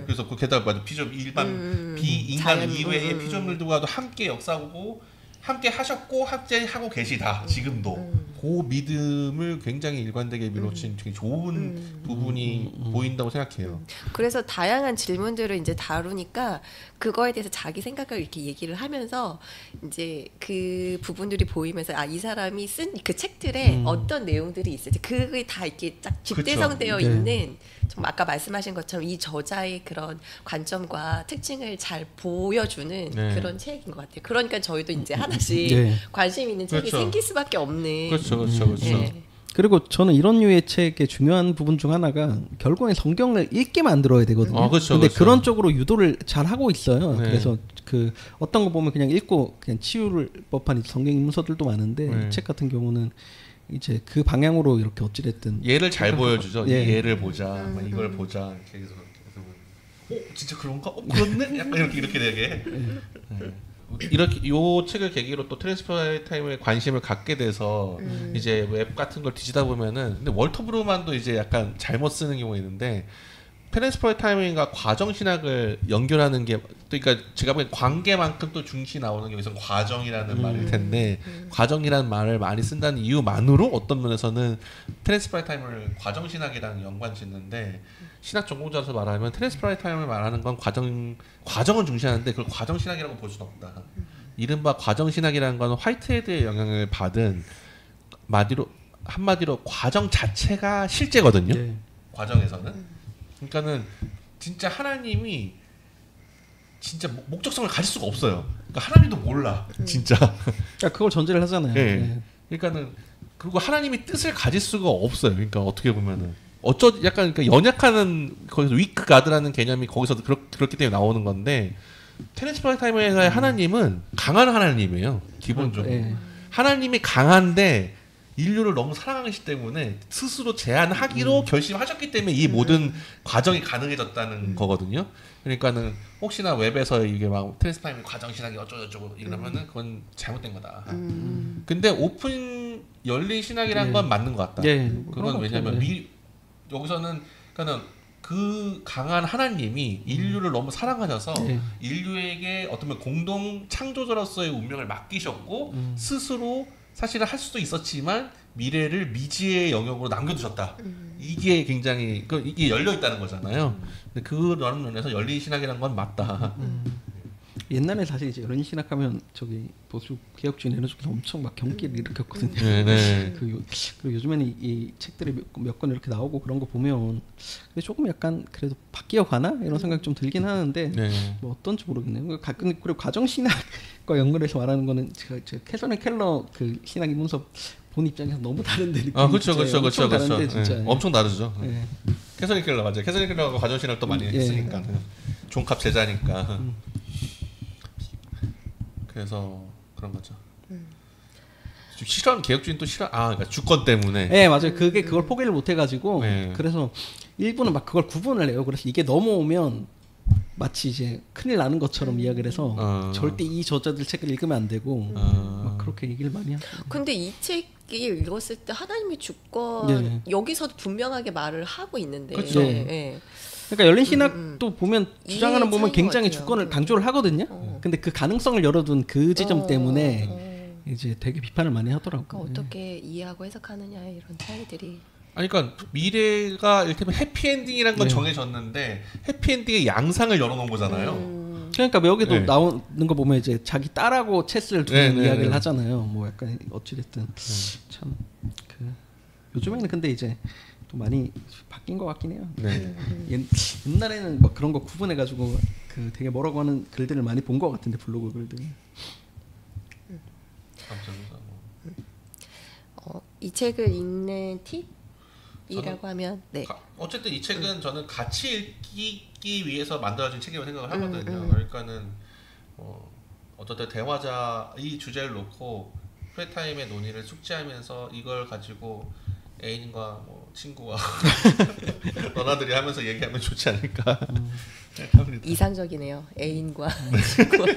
그래서 그 게다가 일반 비인간 이외의 피조물들과도 함께 역사하고 함께 하셨고 함께하고 계시다. 지금도 그 믿음을 굉장히 일관되게 밀어붙인 되게 좋은 부분이 보인다고 생각해요. 그래서 다양한 질문들을 이제 다루니까 그거에 대해서 자기 생각을 이렇게 얘기를 하면서 이제 그 부분들이 보이면서 이 사람이 쓴 그 책들에 어떤 내용들이 있을지 그게 다 이렇게 딱 집대성되어 있는 좀 아까 말씀하신 것처럼 이 저자의 그런 관점과 특징을 잘 보여주는 그런 책인 것 같아요. 그러니까 저희도 이제 하나씩 관심 있는 책이 생길 수밖에 없는. 그렇죠. 그리고 저는 이런 류의 책의 중요한 부분 중 하나가 결국엔 성경을 읽게 만들어야 되거든요. 근데 그런 쪽으로 유도를 잘 하고 있어요. 그래서 그 어떤 거 보면 그냥 읽고 그냥 치울 법한 성경 인문서들도 많은데 이 책 같은 경우는 이제 그 방향으로 이렇게 어찌됐든 얘를 잘 보여주죠. 예. 얘를 보자, 막 이걸 보자 이렇게 해서 진짜 그런가? 그렇네? 약간 이렇게 되게. 네. 이렇게 요 책을 계기로 또 트랜스퍼 타임에 관심을 갖게 돼서 이제 웹 같은 걸 뒤지다 보면은 근데 월터 브루만도 이제 약간 잘못 쓰는 경우가 있는데 트랜스퍼 타임과 과정 신학을 연결하는 게 그러니까 제가 보기엔 관계만큼 또 중시 나오는 게 여기서 과정이라는 말일 텐데 과정이라는 말을 많이 쓴다는 이유만으로 어떤 면에서는 트랜스퍼 타임을 과정 신학이랑 연관 짓는데 신학 전공자로서 말하면 트랜스퍼 타임을 말하는 건 과정은 중시하는데 그걸 과정 신학이라고 볼 수는 없다. 이른바 과정 신학이라는 건 화이트헤드의 영향을 받은 한마디로 과정 자체가 실제거든요. 네. 과정에서는. 그러니까는 진짜 하나님이 진짜 목적성을 가질 수가 없어요. 그러니까 하나님도 몰라, 진짜. 그러니까 그걸 전제를 하잖아요. 네. 네. 그러니까는 그리고 하나님이 뜻을 가질 수가 없어요. 그러니까 어떻게 보면은 약간 그러니까 연약하는 거기서 위크 가드라는 개념이 거기서 그렇기 때문에 나오는 건데 테네스퍼 타임의 하나님은 강한 하나님이에요. 기본적으로 네. 하나님이 강한데. 인류를 너무 사랑하시기 때문에 스스로 제한하기로 결심하셨기 때문에 이 모든 과정이 가능해졌다는 거거든요. 그러니까는 혹시나 웹에서 이게 막 트랜스타임이 과정 신학이 어쩌고저쩌고 이러면은 그건 잘못된 거다. 근데 오픈 열린 신학이란 건 맞는 것 같다. 그건 왜냐면 여기서는 그러니까는 그 강한 하나님이 인류를 너무 사랑하셔서 인류에게 어떤 공동 창조자로서의 운명을 맡기셨고 스스로 사실은 할 수도 있었지만 미래를 미지의 영역으로 남겨두셨다. 이게 굉장히 이게 열려 있다는 거잖아요. 근데 그런 면에서 열린 신학이라는 건 맞다. 옛날에 사실 이제 열린 신학하면 저기 보수 개혁주의 내는 쪽에서 엄청 막 경기를 일으켰거든요. 그리고 요즘에는 이 책들이 몇 권 이렇게 나오고 그런 거 보면 근데 조금 약간 그래도 바뀌어 가나 이런 생각이 좀 들긴 하는데 뭐 어떤지 모르겠네요. 그리고 과정 신학과 연결해서 말하는 거는 제가 캐서린 켈러 그 신학의 문서 본 입장에서 너무 다른데 느낌이 그렇죠. 다른데 진짜 엄청 다르죠. 캐서린 켈러 맞아요. 캐서린 켈러가 과정 신학을 또 많이 했으니까 종합 제자니까. 그래서 그런 거죠. 싫어하는 개혁주의는 또 그러니까 주권 때문에. 네 맞아요. 그걸 포기를 못 해가지고 그래서 일부는 막 그걸 구분을 해요. 그래서 이게 넘어오면 마치 이제 큰일 나는 것처럼 이야기를 해서 절대 이 저자들 책을 읽으면 안 되고 막 그렇게 얘기를 많이 하죠. 근데 이 책이 읽었을 때 하나님의 주권 여기서도 분명하게 말을 하고 있는데. 그렇죠. 그러니까 열린 신학도 보면 주장하는 보면 굉장히 주권을 강조를 하거든요. 근데 그 가능성을 열어둔 그 지점 때문에 이제 되게 비판을 많이 하더라고요. 그러니까 어떻게 이해하고 해석하느냐 이런 차이들이. 그러니까 미래가 이를테면 해피엔딩이라는 건 정해졌는데 해피엔딩의 양상을 열어놓은 거잖아요. 그러니까 여기도 나오는 거 보면 이제 자기 딸하고 체스를 두는 이야기를 하잖아요. 뭐 약간 어찌됐든 참 요즘에는 근데 이제 또 많이 바뀐 것 같긴 해요. 옛날에는 막 그런 거 구분해가지고 그 되게 뭐라고 하는 글들을 많이 본 것 같은데 블로그 글들. 이 책을 읽는 팁이라고 하면 어쨌든 이 책은 저는 같이 읽기 위해서 만들어진 책이라고 생각을 하거든요. 그러니까는 어쨌든 대화자 이 주제를 놓고 프레타임의 논의를 숙지하면서 이걸 가지고 애인과 뭐 친구와 너나들이 하면서 얘기하면 좋지 않을까. 이상적이네요. 애인과 친구와.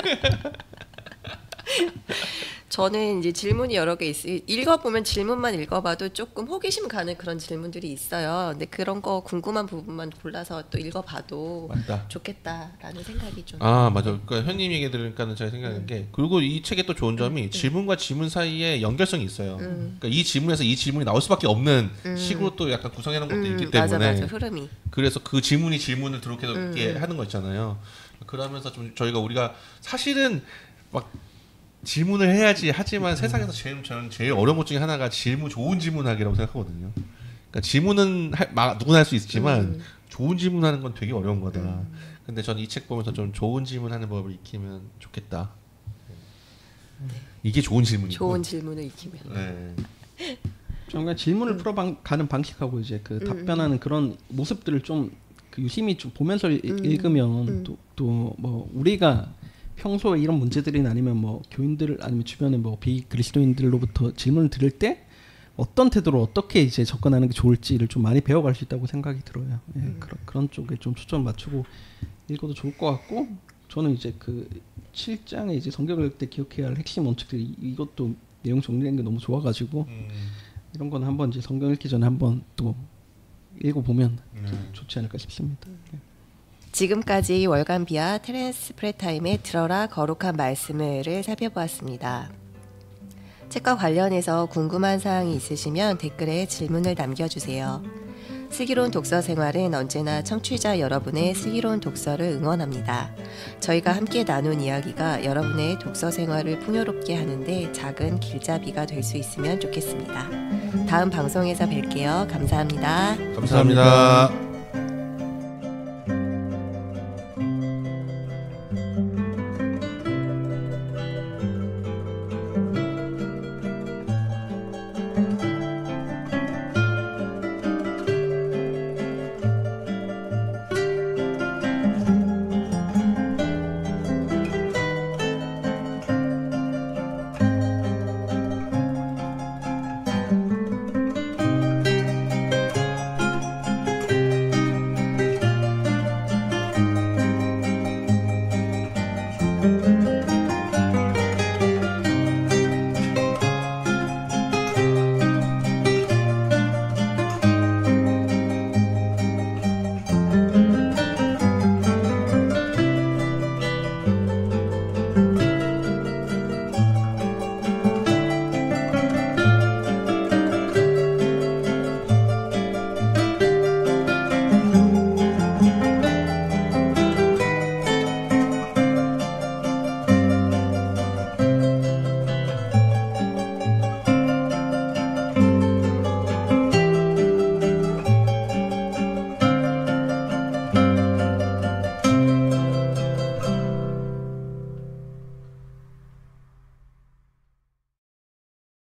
저는 이제 질문이 여러 개 읽어보면 질문만 읽어봐도 조금 호기심 가는 그런 질문들이 있어요. 근데 그런 거 궁금한 부분만 골라서 또 읽어봐도 좋겠다라는 생각이 좀. 맞아. 그러니까 현님 얘기 들으니까는 제가 생각하는 게 그리고 이 책의 또 좋은 점이 질문과 질문 사이에 연결성이 있어요. 그러니까 이 질문에서 이 질문이 나올 수밖에 없는 식으로 또 약간 구성해놓은 것도 있기 때문에. 맞아 흐름이. 그래서 그 질문이 질문을 이렇게 하는 거 있잖아요. 그러면서 좀 우리가 사실은 막 질문을 해야지 하지만 세상에서 저는 제일 어려운 것 중에 하나가 좋은 질문하기라고 생각하거든요. 그러니까 질문은 누구나 할 수 있지만 좋은 질문하는 건 되게 어려운 거다. 근데 저는 이 책 보면서 좀 좋은 질문하는 법을 익히면 좋겠다. 이게 좋은 질문이고. 좋은 질문을 익히면. 정말 질문을 풀어가는 방식하고 이제 그 답변하는 그런 모습들을 좀 유심히 좀 보면서 읽으면 또 뭐 우리가 평소에 이런 문제들이나 아니면 뭐 교인들 아니면 주변에 뭐 비그리스도인들로부터 질문을 들을 때 어떤 태도로 어떻게 이제 접근하는 게 좋을지를 좀 많이 배워갈 수 있다고 생각이 들어요. 예, 그런 쪽에 좀 초점 맞추고 읽어도 좋을 것 같고 저는 이제 그 7장에 이제 성경을 읽을 때 기억해야 할 핵심 원칙들이 이것도 내용 정리된 게 너무 좋아가지고 이런 건 한번 이제 성경 읽기 전에 한번 또 읽어보면 좋지 않을까 싶습니다. 예. 지금까지 월간 비아 테렌스 프레타임의 들어라 거룩한 말씀을을 살펴보았습니다. 책과 관련해서 궁금한 사항이 있으시면 댓글에 질문을 남겨주세요. 슬기로운 독서 생활은 언제나 청취자 여러분의 슬기로운 독서를 응원합니다. 저희가 함께 나눈 이야기가 여러분의 독서 생활을 풍요롭게 하는데 작은 길잡이가 될 수 있으면 좋겠습니다. 다음 방송에서 뵐게요. 감사합니다. 감사합니다.